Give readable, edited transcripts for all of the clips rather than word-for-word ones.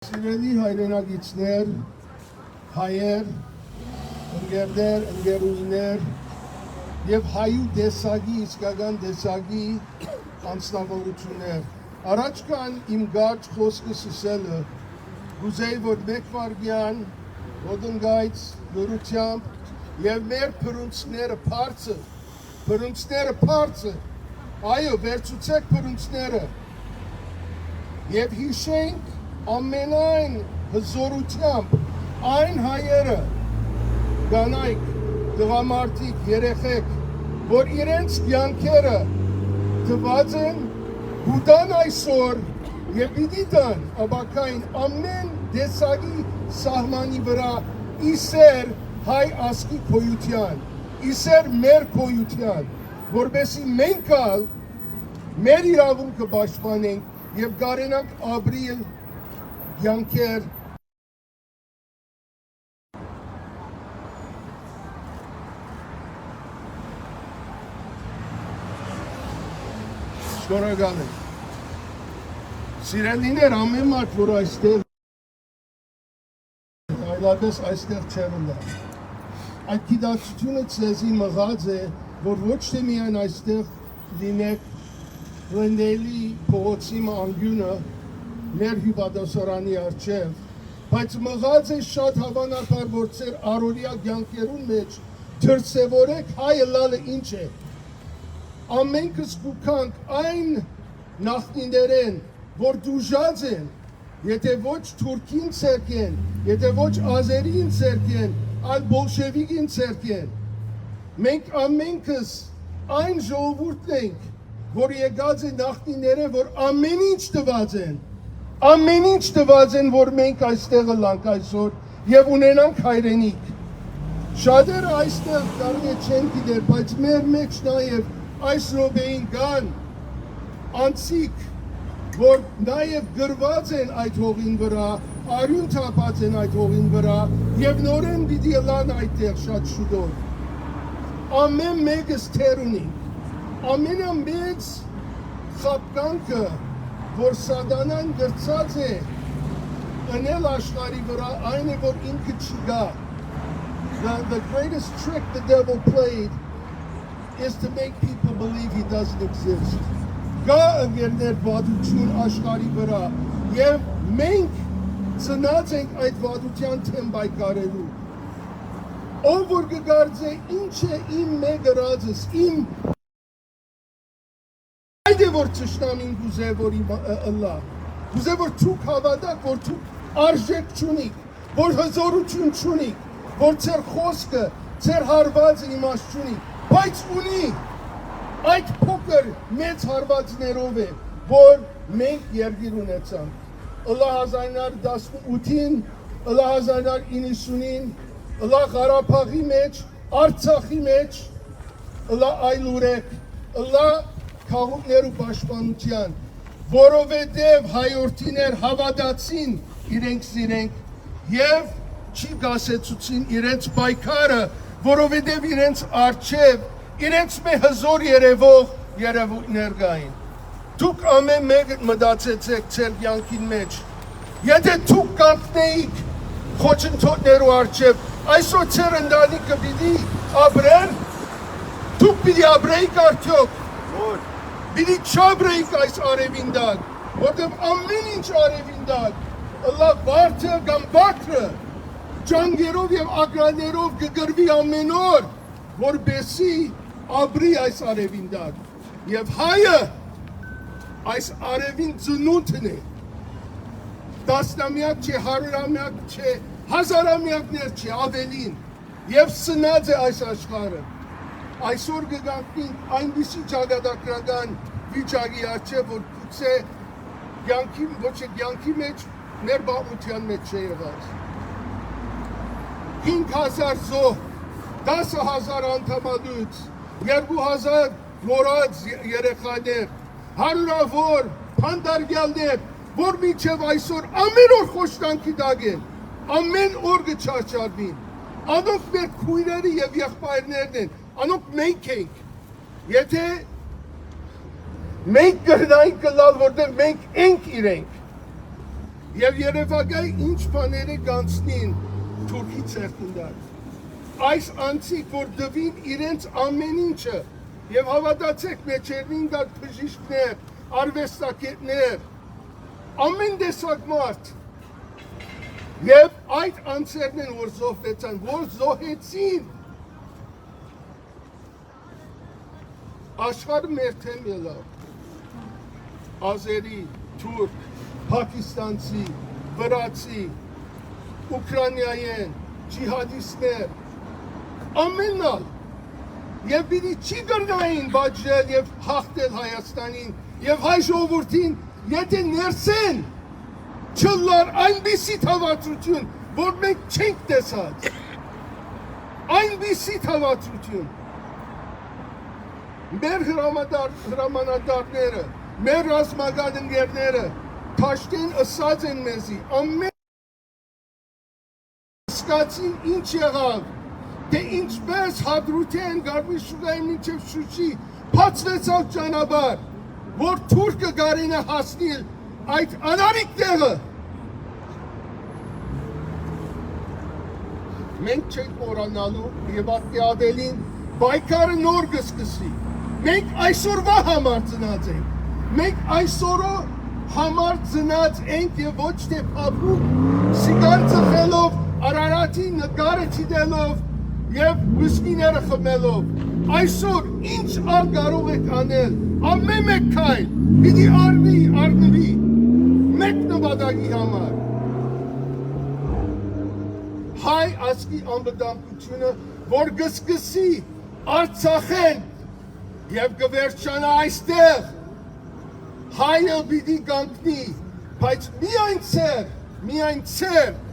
Սիրելի հայրենագիցներ, հայեր, ընկերներ, ընկերուհիներ և հայու դեսագի, իսկական դեսագի անձնավորություններ։ Առաջ կան իմ գարջ խոսքս ասելը, գուզեի, որ մեկ վարգյան, ոդնգայց, լուրությամբ և մեր փրունցները պարծը, այո, վերցուցեք փրունցները և հիշենք ամենայն հզորությամբ այն հայերը, կանայք, տղամարդիկ, երեխեք, որ իրենց կյանքերը տված են հուտան այսօր և պիտի տան ապակային ամեն դեսագի սահմանի վրա իսեր հայ ասկի քոյության, իսեր մեր քոյության, որպեսզի մենք ալ մեր իրավունքը պաշտպանենք և կարենանք ապրիլ Yanker Կստորագրի Սիրելիներ ամեն մարդ որ այստեղ այլապես այստեղ չերնա այդ գիտակցությունը ցեզի մղած է որ ոչ թե միայն այստեղ լինեք լնդելի փողոցի անգյունը մեր հյուպատոսարանի առջև, բայց մղած է շատ հավանաբար, որ ծեր առօրյա կյանքերուն մեջ դրսևորեք հայը լալը ինչ է։ Ամենքս կուքանք այն նախնիներեն, որ դուժած են, եթե ոչ թուրքին ցերկեն, եթե ոչ ազերին ցերկեն, այլ բոլշևիկին ցերկեն։ Մենք ամենքս այն ժողովուրդն ենք, որ եկած է նախնիները, որ ամեն ինչ տված են, ամեն ինչ տված են, որ մենք այստեղը լանք այսօր և ունենանք հայրենիք։ Շատերը այստեղ կարող է չեն գիտեր, բայց մեր մեջ նաև այս ռոբեին կան անցիկ, որ նաև գրված են այդ հողին վրա, արյուն թափած են այդ հողին վրա և նորեն պիտի լան այդտեղ շատ շուտով։ Ամեն մեկս թեր ունենք, ամենամեծ խապկանքը որ սատանան գրծած է ընել աշխարի վրա, այն է, որ ինքը չգա։ The greatest trick the devil played is to make people believe he doesn't exist. Գա ընկերներ վատություն աշխարի վրա և մենք ծնած ենք այդ վատության թեմ բայկարելու։ Ով որ կգարձե ինչ է իմ մեկ ըրածս, իմ Այդ է որ ճշտամին գուզե որ ըլլա, գուզե որ թուք հավատակ, որ թուք արժեք չունիք, որ հզորություն չունիք, որ ծեր խոսքը, ծեր հարվածը իմաստ չունիք, բայց ունի այդ փոքր մեծ հարվածներով է, որ մենք երգիր ունեցանք, ըլլա 1918-ին, ըլլա 1990-ին, ըլլա Ղարաբաղի մեջ, Արցախի մեջ, ըլլա այլուրեք, ըլլա Քաղուկներու պաշտպանության, որովհետև հայորդիներ հավատացին իրենք սիրենք և չի գասեցուցին իրենց պայքարը, որովհետև իրենց առջև, իրենց մե հզոր երևող երևույթներ կային։ Դուք ամեն մեկը մտածեցեք ձեր կյանքին մեջ, եթե դուք կանգնեիք խոչընդոտներու առջև, այսօր ձեր ընտանիքը պիտի ապրեն, դուք պիտի ապրեիք արդյոք, Պիտի չաբրեիք այս արևին դակ, որտև ամեն ինչ արևին դակ, ըլլա վարդը կամ վակրը, ճանգերով և ագրաներով կգրվի ամեն օր, որպեսի ապրի այս արևին դակ, և հայը այս արևին ծնունդն է, տասնամյակ չէ, հարյուրամյակ չէ, հազարամյակներ չէ, ավելին, և սնած է այս աշխարհը, այսօր կգանքնենք այնպիսի ճակատագրական վիճակի առջև, որ գուցե ոչ է կյանքի մեջ, մեր բաղության մեջ չէ եղած։ 5,000 զոհ, 10,000 անդամադուց, 2,000 մորած երեխաներ, հարյուրավոր փանդարգյալներ, որ մինչև այսօր ամեն օր խոշտանքի տակ են, ամեն օր կչարչարվին, անոնք մեր քույրերը և եղբայրներն են, անոնք մենք ենք, եթե մենք կրնայինք կլալ, որտեղ մենք ենք իրենք, եւ երևակայ ինչ բաները կանցնին թուրքի ցերկունդար։ Այս անցիկ, որ դվին իրենց ամեն ինչը եւ հավատացեք մեջերին գալ բժիշկներ, արվեստագետներ, ամեն տեսակ մարդ եւ այդ անձերն են, որ զոհվեցան, որ զոհեցին աշխարհը մեր թեմ ելավ, ազերի, թուրք, պակիստանցի, վրացի, ուկրաինայեն, ջիհադիստներ, ամենալ եւ պիտի չի գրնային բաժել եւ հաղթել Հայաստանին եւ հայ ժողովրդին, եթե ներսեն չլար այնպիսի թավացություն, որ մենք չենք տեսած, այնպիսի թավացություն, մեր հրամանատարները, մեր ռազմական ընկերները փաշտեն ըսած են մեզի, ամեն սկացին ինչ եղավ, թե ինչպես հադրութեն գարմի շուգայի մինչև շուչի փացվեցավ ճանապարհ, որ թուրքը գարին է հասնել այդ անարիք տեղը։ Մենք չենք մոռանալու եւ ակտիվին պայքարը նոր կսկսի։ Մենք այսօրվա համար ծնած ենք, մենք այսօրը համար ծնած ենք եւ ոչ թե փափուկ սիգար ծխելով, Արարատի նկարը չիտելով եւ վիսկիները խմելով։ Այսօր ինչ ալ կարող եք անել, ամեն մեկ քայլ պիտի արնվի մեկ նպատակի համար։ Հայ ազգի անվտանգությունը, որ կսկսի Արցախեն եւ կվերջանա այստեղ, հայը պիտի կանգնի, բայց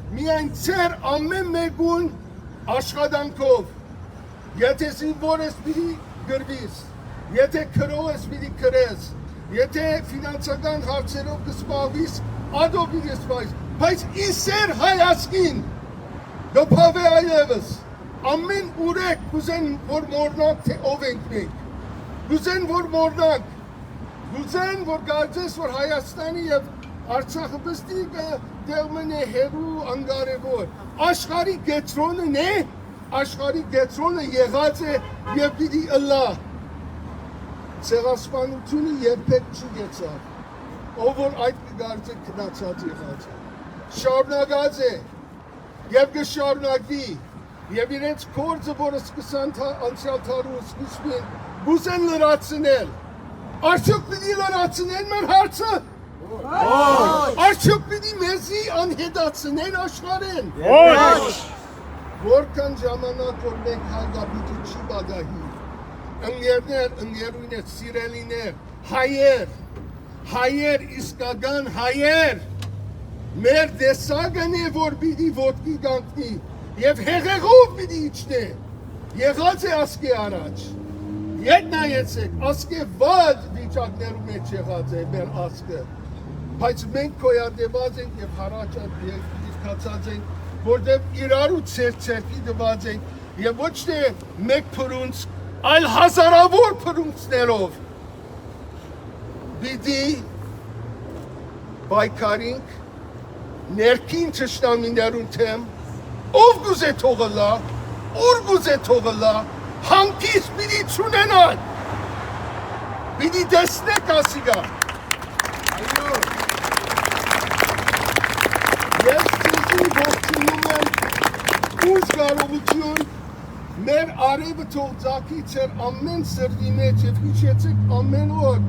միայն ծեր ամեն մեկուն աշխատանքով, եթե զինվոր ես պիտի գրվիս, եթե քրող ես պիտի քրես, եթե ֆինանսական հարցերով կսպահվիս, ադո պիտի սպահվիս, բայց իսեր հայ ազգին գփավե այլևս, ամեն ուրեք կուզեն, որ մորնակ, թե ով ենք մենք, կուզեն, որ մորնակ, կուզեն, որ կարծես, որ Հայաստանի և Արցախը բստիկը դեղմն է հերու անգարևոր, աշխարի գետրոնն է, աշխարի գետրոնը եղած է և պիտի ըլա, ցեղասպանությունը երբեք չի գեցավ, ով որ այդ կգարձե կնացած եղած է, շարունակած է և կշարունակվի, և իրենց կործը, որը սկսան անցյալ թարու սկսվին, կուզեն լրացնել, արդյոք պիտի լրացնեն մեր հարցը, արդյոք պիտի մեզի անհետացնեն աշխարհեն, որքան ժամանակ, որ մենք հանգապիտի չի բագահի, ընկերներ, ընկերուներ, սիրելիներ, հայեր, իսկական հայեր, մեր տեսակն է, որ պիտի ոտքի կանգնի և հեղեղով պիտի իջնե, եղած է ասկե առաջ, ետ նայեցեք, ասկե վատ վիճակներու մեջ եղած է մեր ասկը, բայց մենք կոյադեված ենք և հարաճատ դիրքացած ենք, որտև իրարու ցերկի դված ենք և ոչ թե մեկ փրունց, այլ հազարավոր փրունցներով պիտի պայքարինք ներքին թշնամիներուն թեմ, ով գուզե թողըլա, ուր գուզե թողըլա, հանգիստ պիտի չունենան, պիտի տեսնեք ասիգա։ Ես ծիզի ողջունում եմ ուժ կարողություն, մեր արևը թող ձակի ծեր ամեն սրդի մեջ և հիշեցեք ամեն օր,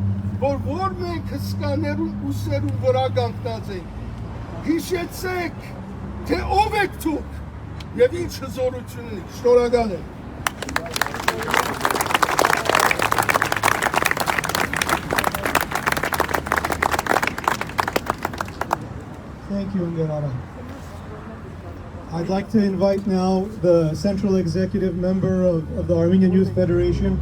որ մենք հսկաներուն ուսերուն վրա կանգնած ենք, հիշեցեք, թե ով եք դուք և ինչ հզորություն ունի, շնորհակալ եմ։ Thank you, Dzorap. I'd like to invite now the Central Executive Member of the Armenian Youth Federation.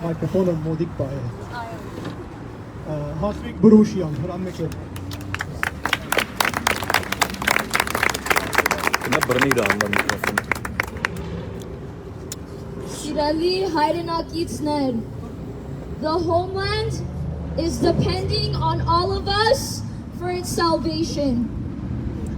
Microphone modik paye. Hasvik Burushian, hranmeke. Na brnira mikrofon. Sirali hեղինակիցներ, the homeland is depending on all of us for its salvation.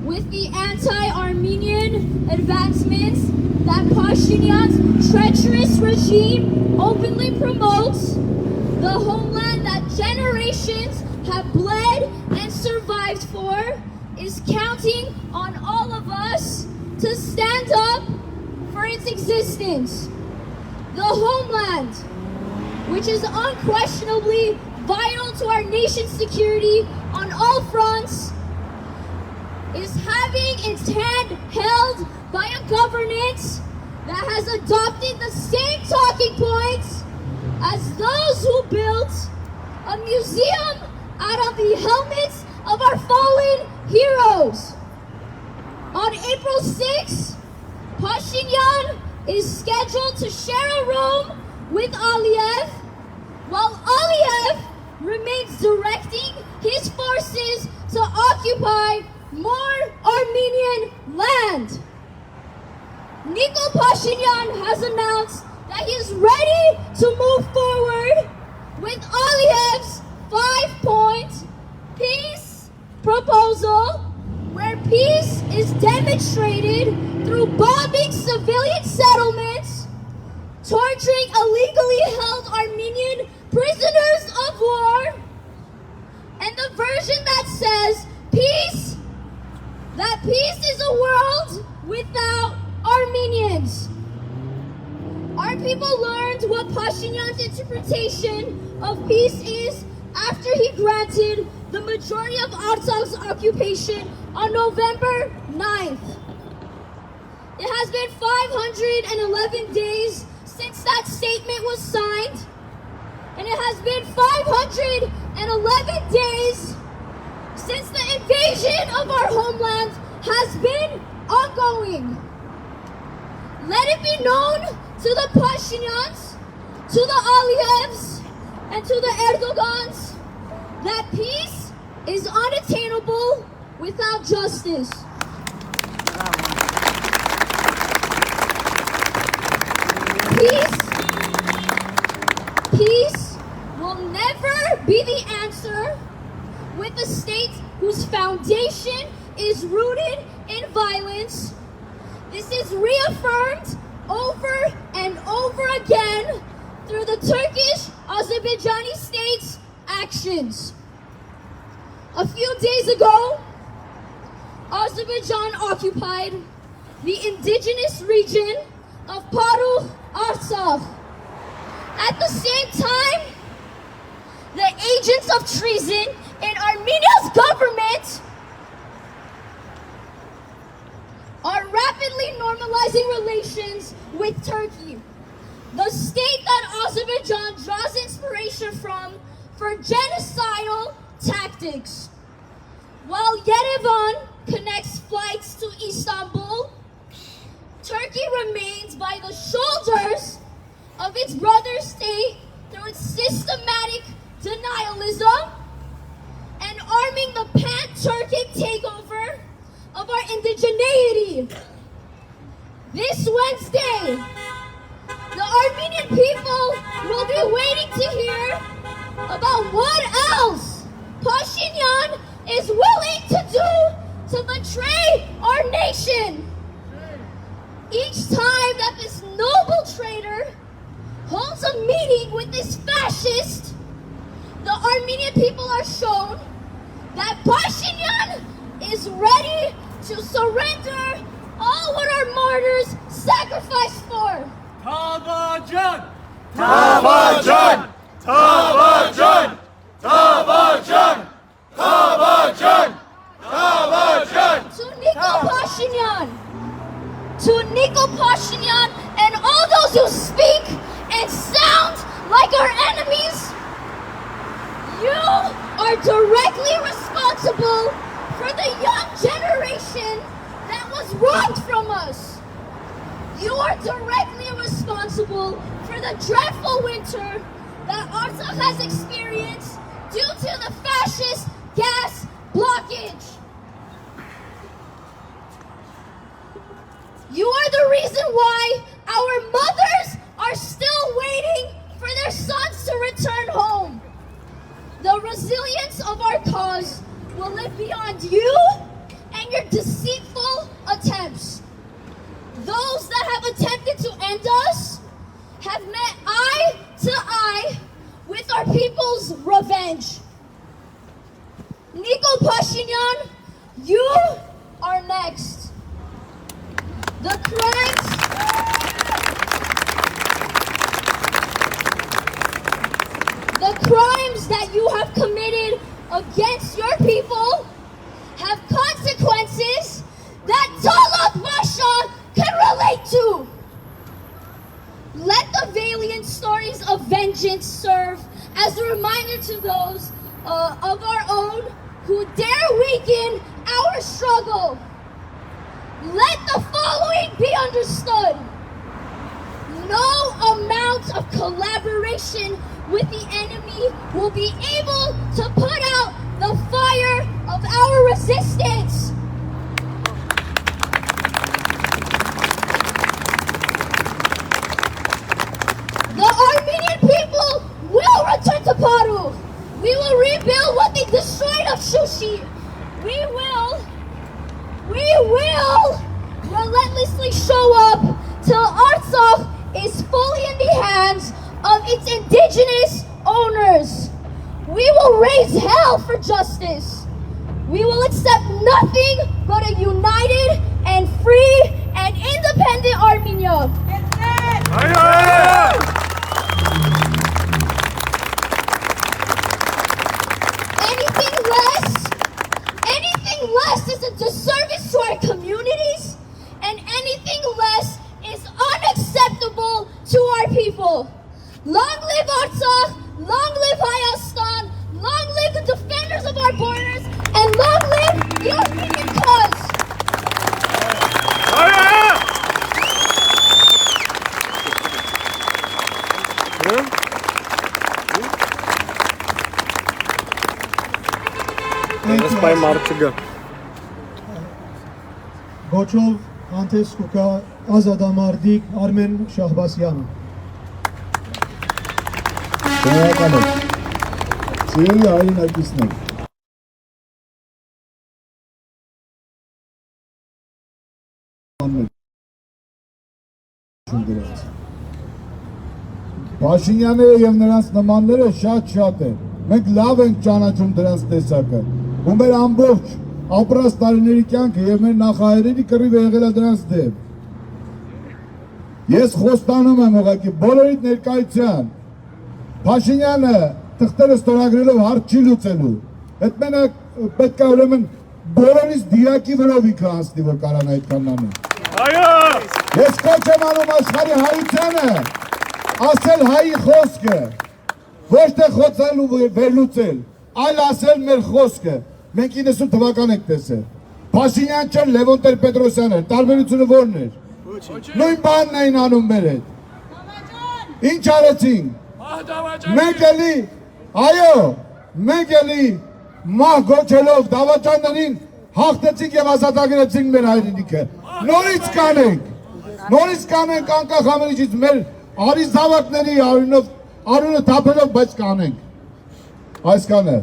With the anti-Armenian advancements that Phashínyan's treacherous regime openly promotes, the homeland that generations have bled and survived for is counting on all of us to stand up for its existence. The homeland, which is unquestionably vital to our nation's security on all fronts, is having its hand held by a governance that has adopted the same talking points as those who built a museum out of the helmets of our fallen heroes. On April 6th, Phashínyan is scheduled to share a room with Aliyev, while Aliyev remains directing his forces to occupy more Armenian land. Nikol Phashínyan has announced that he is ready to move forward with Aliyev's 5-point peace proposal, where peace is demonstrated through bombing civilian settlements, torturing illegally held Armenian prisoners of war, and the version that says peace, that peace is a world without Armenians. Our people learned what Phashínyan's interpretation of peace is after he granted the majority of Artsak's occupation on November 9th. It has been 511 days since that statement was signed, and it has been 511 days since the invasion of our homeland has been ongoing. Let it be known to the Phashínyans, to the Aliyevs, and to the Erdogans that peace is unattainable without justice. Peace will never be the answer with a state whose foundation is rooted in violence. This is reaffirmed over and over again through the Turkish-Azerbaijani state's actions. A few days ago, Azerbaijan occupied the indigenous region of Paru Artsakh. At the same time, the agents of treason in Armenia's government are rapidly normalizing relations with Turkey, the state that Azerbaijan draws inspiration from for genocidal tactics. While Yerevan connects flights to Istanbul, Turkey remains by the shoulders of its brother state through its systematic denialism and arming the pan-Turkic takeover of our indigeneity. This Wednesday, the Armenian people will be waiting to hear about what else Phashínyan is willing to do to betray our nation. Each time that this noble traitor holds a meeting with this fascist, the Armenian people are shown that Phashínyan is ready to surrender all what our martyrs sacrificed for. Tavajan! Tavajan! Tavajan! Tavajan! Tavajan! Tavajan! To Nikol Phashínyan and all those who speak and sound like our enemies, you are directly responsible for the young generation that was robbed from us. You are directly responsible for the dreadful winter that Artsakh has experienced due to the fascist gas blockage. You are the reason why our mothers are live beyond you and your deceitful attempts. Those that have attempted to end us have met eye to eye with our people's revenge. Nico Pashinyan, you are next. The crimes that you have committed against your people have consequences that Talat Masha can relate to. Let the valiant stories of vengeance serve as a reminder to those of our own who dare weaken our struggle. Let the following be understood. No amount of collaboration with the enemy will be able to put out the fire of our resistance. The Armenian people will return to Paru. We will rebuild what they destroyed of Shushi. We will relentlessly show up till Artsakh is fully in the hands of its indigenous owners. We will raise hell for justice. We will accept nothing but a united and free and independent Armenia. Anything less is a disservice to our communities, and anything less is unacceptable to our people. Long live Artsakh, long live Hayastan, long live the defenders of our borders, and long live the Armenian cause. Gochov Antes Kuka Azadamardik Armen Shahbasyan. Շնորհակալ եմ։ Սիրելի հայրենակիցներ, Փաշինյանները եւ նրանց նմանները շատ են։ Մենք լավ ենք ճանաչում դրանց տեսակը։ Ու մեր ամբողջ ապրած տարիների կյանքը եւ մեր նախահայրերի կռիվը եղել է դրանց դեմ։ Ես խոստանում եմ ուղղակի բոլորիդ ներկայության Փաշինյանը թղթերը ստորագրելով հարց չի լուծելու։ Այդ մենակ պետք է ուրեմն բոլորից դիակի վրայով ինքը անցնի, որ կարան այդքան անում։ Ես կոչ եմ անում աշխարհի հայությանը ասել հայի խոսքը, ոչ թե խոցել ու վերլուծել, այլ ասել մեր խոսքը։ Մենք 90 թվական ենք տեսել։ Փաշինյան չէր, Լևոն Տեր-Պետրոսյան էր, տարբերությունը ո՞րն էր։ Նույն բանն էին անում մեր հետ։ Ինչ արեցին։ Մենք էլի, այո, մենք էլի մահ գոչելով դավաճաններին հաղթեցինք եւ ազատագրեցինք մեր հայրենիքը։ Նորից կանենք անկախ ամենիչից մեր արի զավակների արունը թափելով, բայց կանենք։ Այսքան է։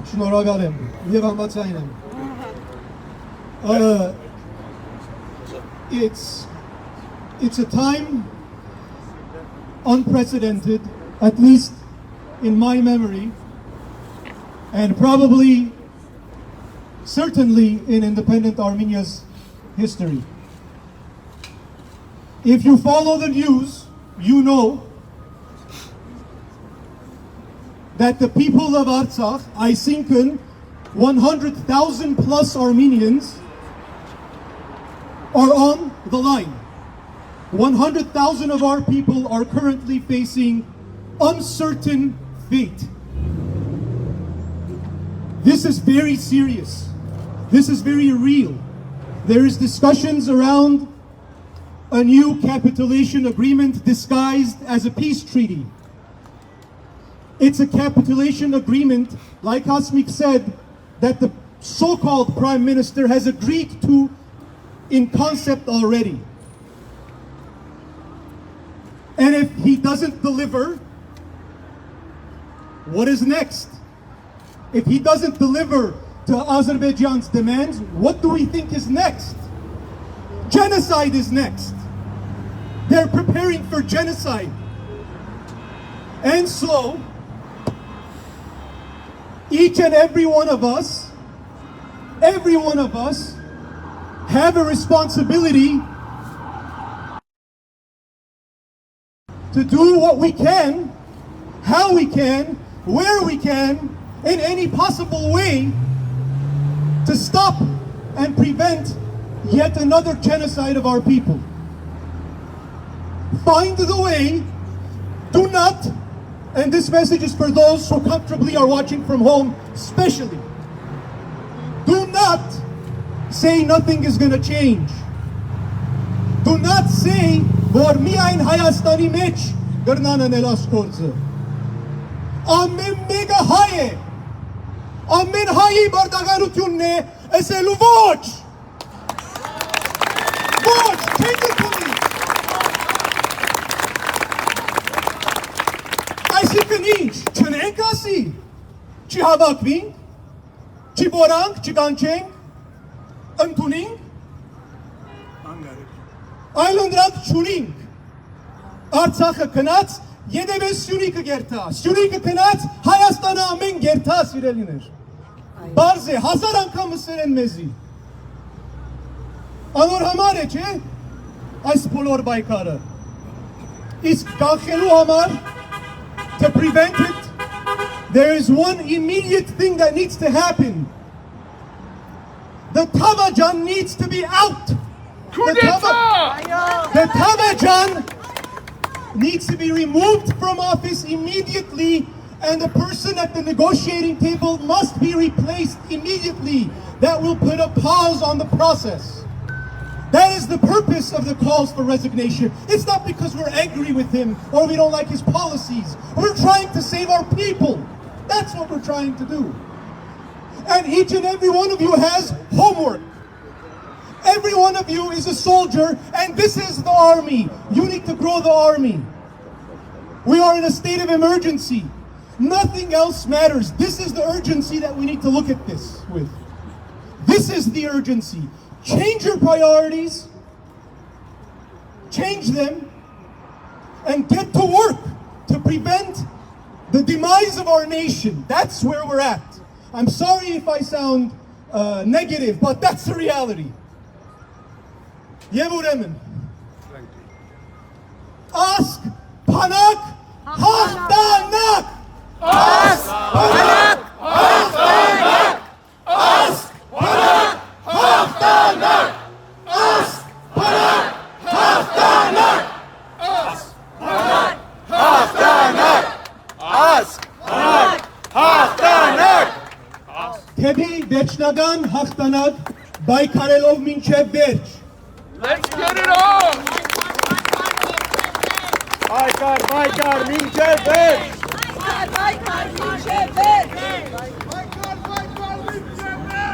Շնորհակալ եմ եւ համաձայն եմ։ It's a time unprecedented, at least in my memory, and probably, certainly in independent Armenia's history. If you follow the news, you know that the people of Artsakh, այսինքն 100,000 plus Armenians, are on the line. 100,000 of our people are currently facing uncertain fate. This is very serious. This is very real. There is discussions around a new capitulation agreement disguised as a peace treaty. It's a capitulation agreement, like Hasmik said, that the so-called Prime Minister has agreed to in concept already. And if he doesn't deliver, what is next? If he doesn't deliver to Azerbaijan's demands, what do we think is next? Genocide is next. They're preparing for genocide. And so, each and every one of us have a responsibility to do what we can, how we can, where we can, in any possible way to stop and prevent yet another genocide of our people. Find the way. Do not, and this message is for those who comfortably are watching from home, especially. Do not say nothing is going to change. Do not say, որ միայն Հայաստանի մեջ գրնան անել ասկորձը։ Ամեն մեկը հայ է։ Ամեն հայի բարտականությունն է ասելու ոչ։ Ոչ, change it to me. Այսինքն ինչ, չնենք ասի, չի հավաքվինք, չի բորանք, չկանչենք, ընդունինք, այլ ընդրանք չունինք, Արցախը կնած, ետևես Սյունիքը գերթա, Սյունիքը կնած, Հայաստանը ամեն գերթա, սիրելիներ, բարզ է, 1000 անգամ մսեր են մեզի, անոր համար է, չէ, այս բոլոր բայկարը, իսկ կանխելու համար, to prevent it, there is one immediate thing that needs to happen. The Tavajan needs to be out. The Tavajan needs to be removed from office immediately, and the person at the negotiating table must be replaced immediately. That will put a pause on the process. That is the purpose of the calls for resignation. It's not because we're angry with him or we don't like his policies. We're trying to save our people. That's what we're trying to do. And each and every one of you has homework. Every one of you is a soldier, and this is the army. You need to grow the army. We are in a state of emergency. Nothing else matters. This is the urgency that we need to look at this with. This is the urgency. Change your priorities, change them, and get to work to prevent the demise of our nation. That's where we're at. I'm sorry if I sound negative, but that's the reality. Yevuremen. Ask Panak Hachtanak. Ask Panak Hachtanak. Ask Panak Hachtanak. Ask Panak Hachtanak. Ask Panak Hachtanak. Ask Panak Hachtanak. Թեպի վերջնական հաղթանակ բայկարելով մինչև վերջ։ Let's get it on! Բայկար, մինչև վերջ! Բայկար, մինչև վերջ! Բայկար, մինչև վերջ!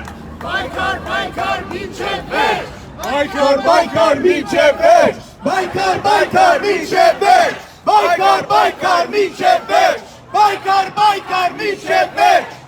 Բայկար, մինչև վերջ! Բայկար, մինչև վերջ! Բայկար, մինչև վերջ! Բայկար, մինչև վերջ!